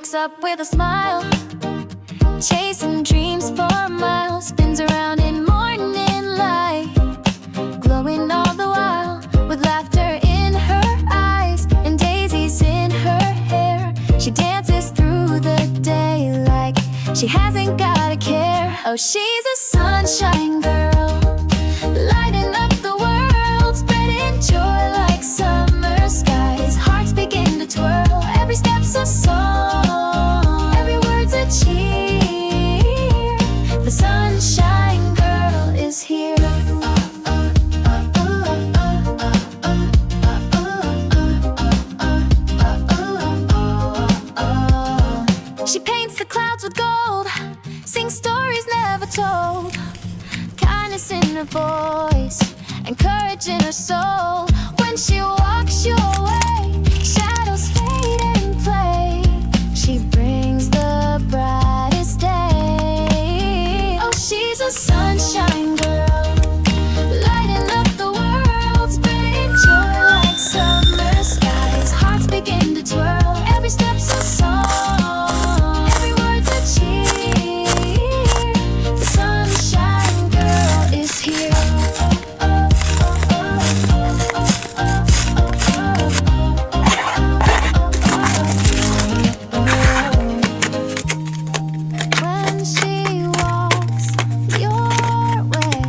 wakes up with a smile, chasing dreams for miles, spins around in morning light, glowing all the while, with laughter in her eyes and daisies in her hair. She dances through the day like she hasn't got a care. Oh, she's a sunshine girl, lighting up the world, spreading joy like summer skies. Hearts begin to twirl, every step's a song, every word's a cheer. The sunshine girl is here. She paints the clouds with gold, sings stories never told, kindness in her voice and courage in her soul. When she walks your way, shadows fade and play. She brings the brightest day. Oh, she's a sunshine girl, lighting up the world, spreading joy like summer skies. Hearts begin to twirl, every step's a song, every word's a cheer. The sunshine girl is here. When she walks your way,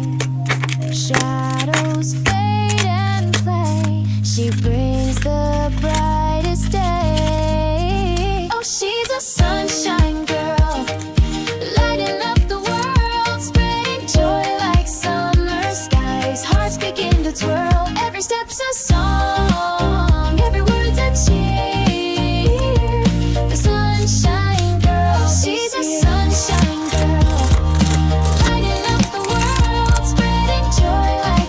shadows fade and play. She brings the brightest day. Oh, she's a sunshine girl, lighting up the world, spreading joy like summer skies. Hearts begin to twirl, every step's a song, every word's a cheer. The sunshine girl, she's a sunshine girl, lighting up the world, spreading joy like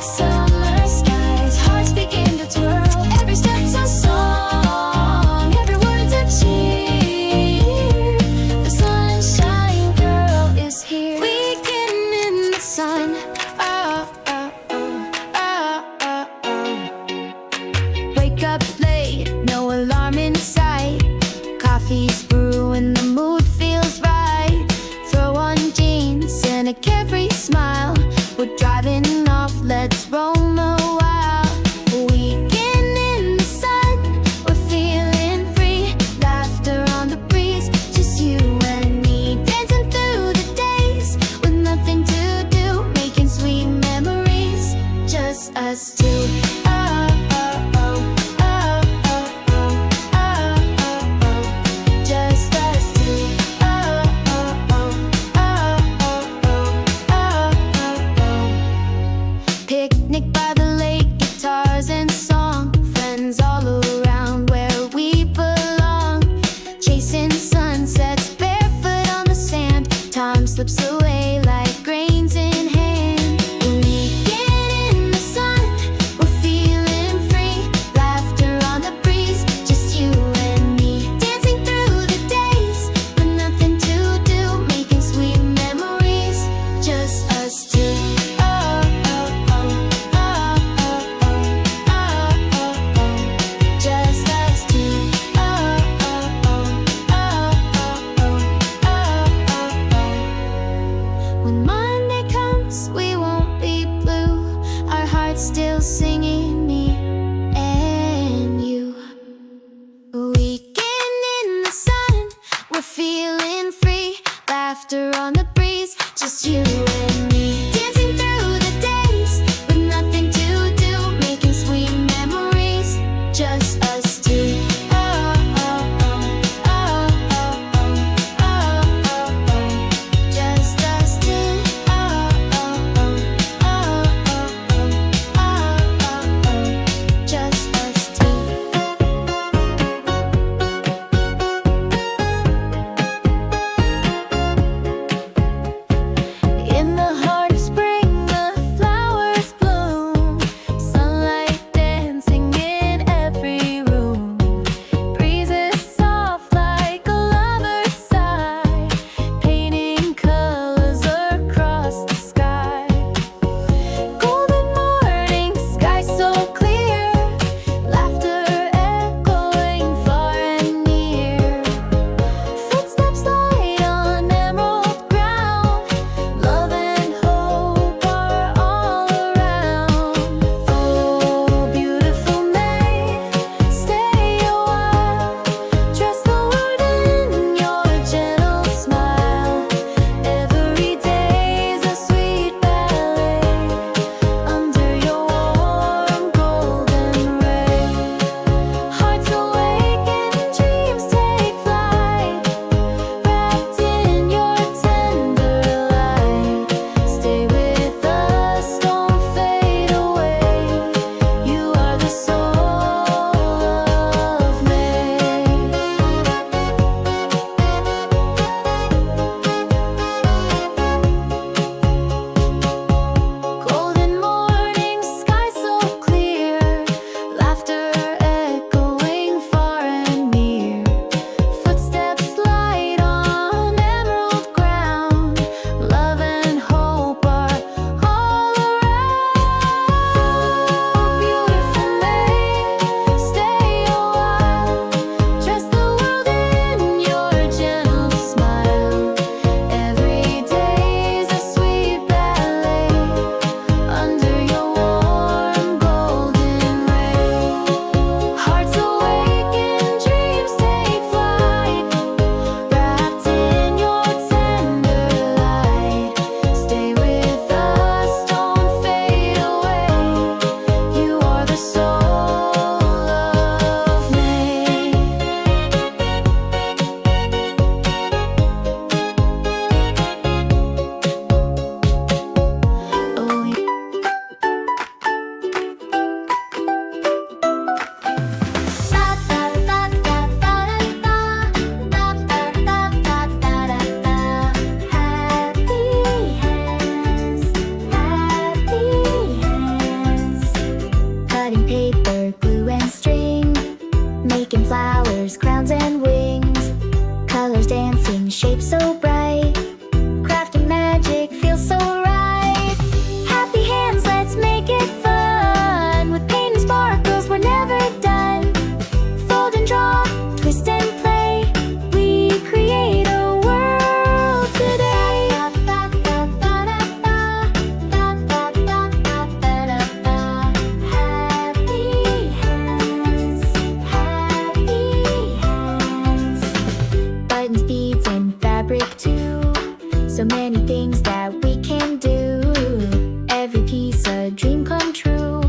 piece, a dream come true.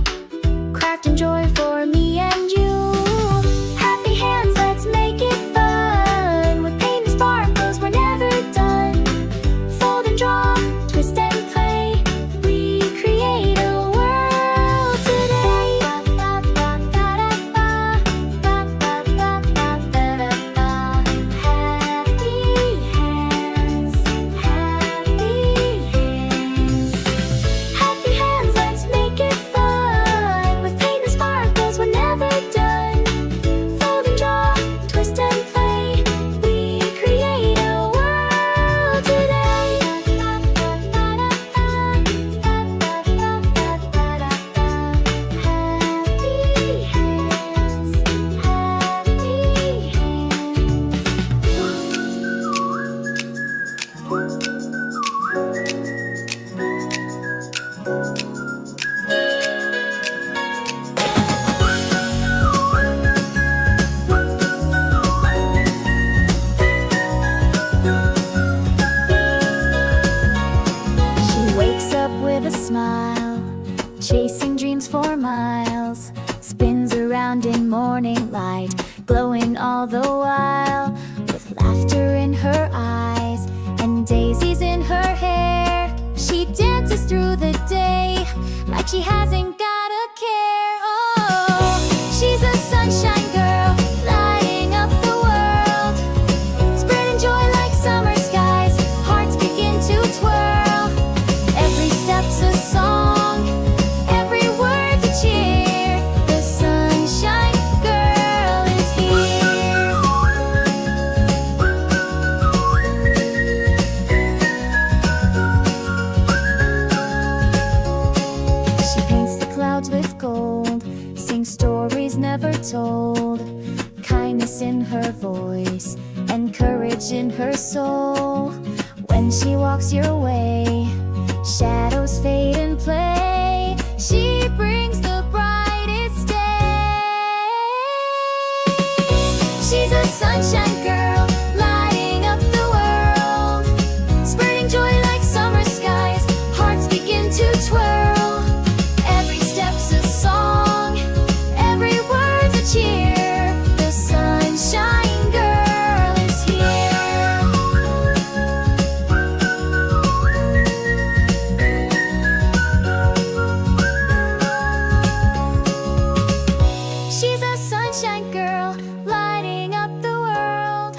Crafting joy for me and you. Happy hands, let's make it fun. With paint and sparkles, we're never done. Fold and draw, twist and play. We create a world today. Happy hands, happy hands. Happy hands, let's make it fun. With paint and sparkles, we're never done. Fold and draw, twist and play. We create a world today. Happy hands, happy She wakes up with a smile, chasing dreams for miles. Spins around in morning light, glowing all the while. With laughter in her eyes and daisies in her hair, she dances through the day like she hasn't got a care. Oh, she's a sunshine girl, lighting up the world. Spreading joy like summer skies, hearts begin to twirl. Every step's a song, every word's a cheer. The sunshine girl is here. She paints the clouds with gold, sings stories never told. Kindness in her voice and courage in her soul. When she walks your way, shadows fade and play. She brings the brightest day. She's a sunshine girl, lighting up the world. Spreading joy like summer skies, hearts begin to twirl. Every step's a song, every word's a cheer. The sunshine girl is here. She's a sunshine girl, lighting up the world.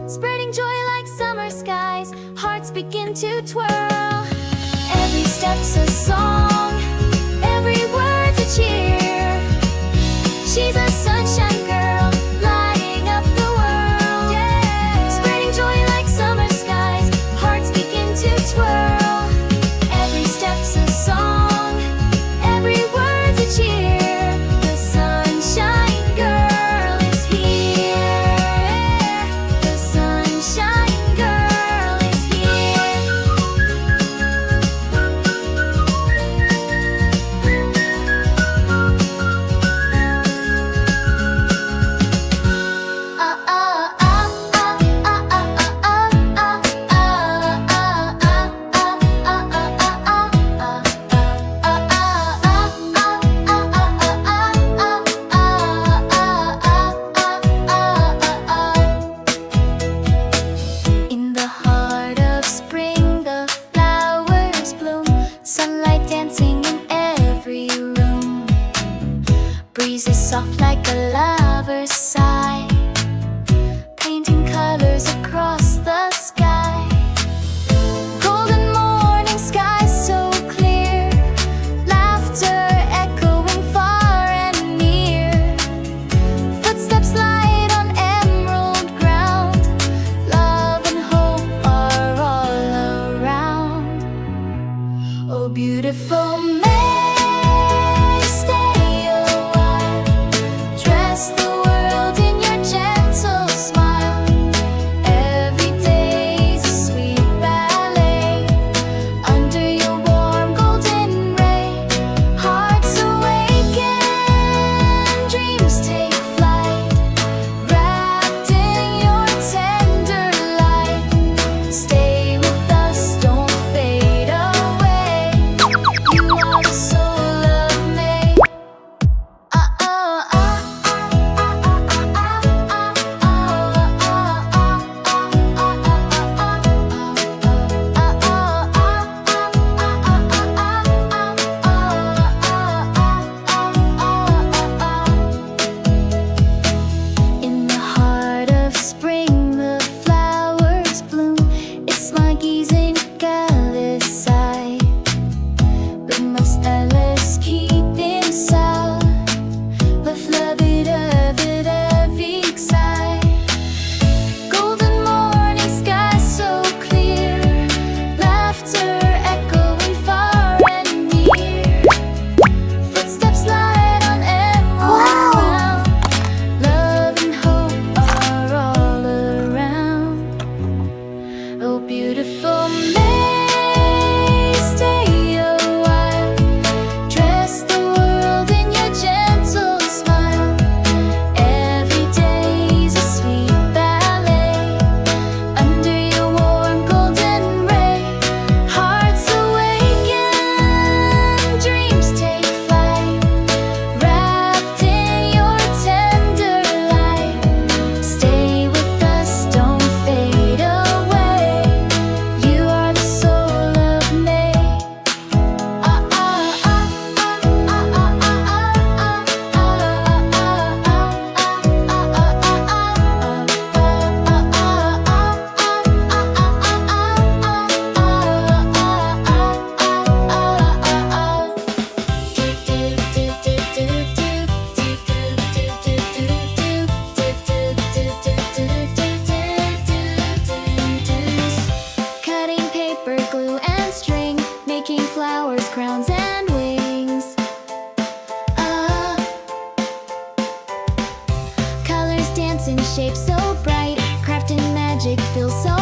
Spreading joy like summer skies, hearts begin to twirl. Every step's a song, every word's a cheer. She's a sunshine girl, lighting up the world. Yeah. Spreading joy like summer skies, hearts begin to twirl. Every step's a song, every word's a cheer. The sunshine girl is here. The sunshine girl is here. In the heart of spring, the flowers bloom. Sunlight dancing in every room. Breezes soft like a lover's sigh, painting colors across the sky. Golden morning sky so clear, laughter echoing far and near. Footsteps light on emerald ground, love and hope are all around. Oh, beautiful May, stay a while. Dress the world in your gentle smile. Every day's a sweet ballet under your warm golden ray. Hearts awaken, dreams take flight, wrapped in your tender light. Stay with us, don't fade away. You are the alles keeping sound. Le fleuve of avec side. Golden morning sky so clear. Laughter echoing far and near. Footsteps light on emerald ground. Love and hope are all around. Oh, beautiful May, stay a while. Dress the world in your gentle smile. Every day's a sweet ballet. Under your warm golden ray, hearts awaken, dreams take flight. Wrapped in your tender light. Stay with us, don't fade away. You are the soul of May. Cutting paper, glue, and string, making flowers, crowns, and wings. Colors dance in shapes so bright, crafting magic feels so